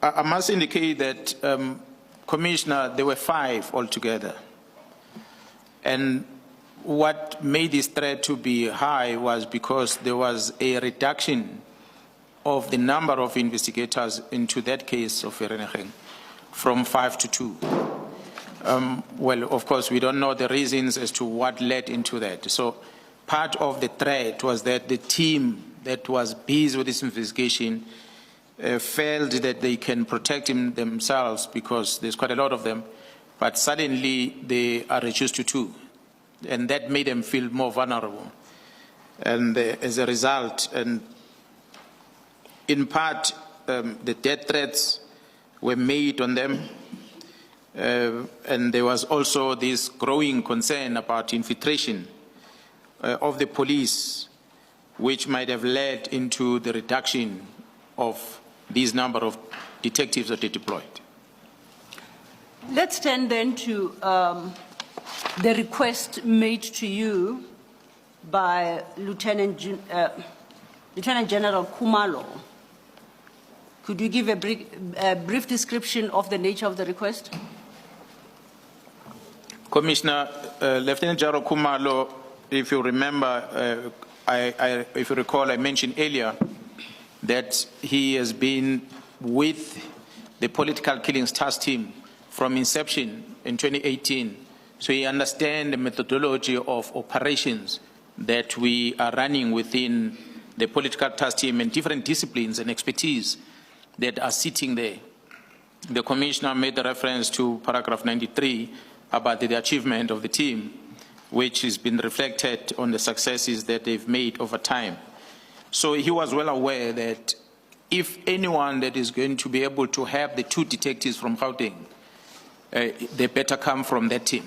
I must indicate that, Commissioner, there were 5 altogether. And what made this threat to be high was because there was a reduction of the number of investigators into that case of Vereeniging from 5 to 2. Well, of course, we don't know the reasons as to what led into that. So part of the threat was that the team that was busy with this investigation felt that they can protect themselves because there's quite a lot of them, but suddenly they are reduced to 2. And that made them feel more vulnerable. And as a result, and in part, the death threats were made on them. And there was also this growing concern about infiltration of the police, which might have led into the reduction of these number of detectives that they deployed. Let's turn then to the request made to you by Lieutenant General Khumalo. Could you give a brief description of the nature of the request? Commissioner, Lieutenant General Khumalo, if you remember, if you recall, I mentioned earlier that he has been with the political killings task team from inception in 2018. So he understands the methodology of operations that we are running within the political task team and different disciplines and expertise that are sitting there. The Commissioner made the reference to paragraph 93 about the achievement of the team, which has been reflected on the successes that they've made over time. So he was well aware that if anyone that is going to be able to help the 2 detectives from Gauteng, they better come from that team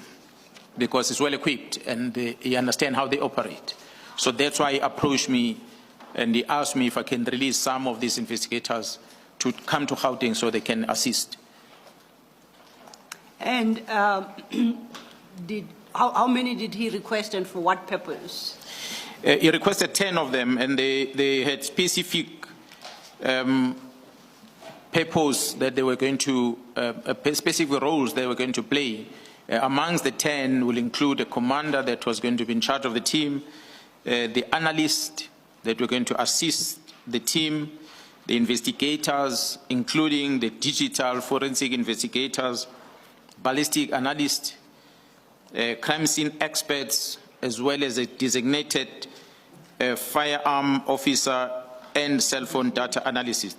because it's well equipped and he understands how they operate. So that's why he approached me and he asked me if I can release some of these investigators to come to Gauteng so they can assist. And how many did he request and for what purpose? He requested 10 of them, and they had specific purpose that they were going to, specific roles they were going to play. Amongst the 10 will include a commander that was going to be in charge of the team, the analyst that were going to assist the team, the investigators, including the digital forensic investigators, ballistic analysts, crime scene experts, as well as a designated firearm officer and cell phone data analyst.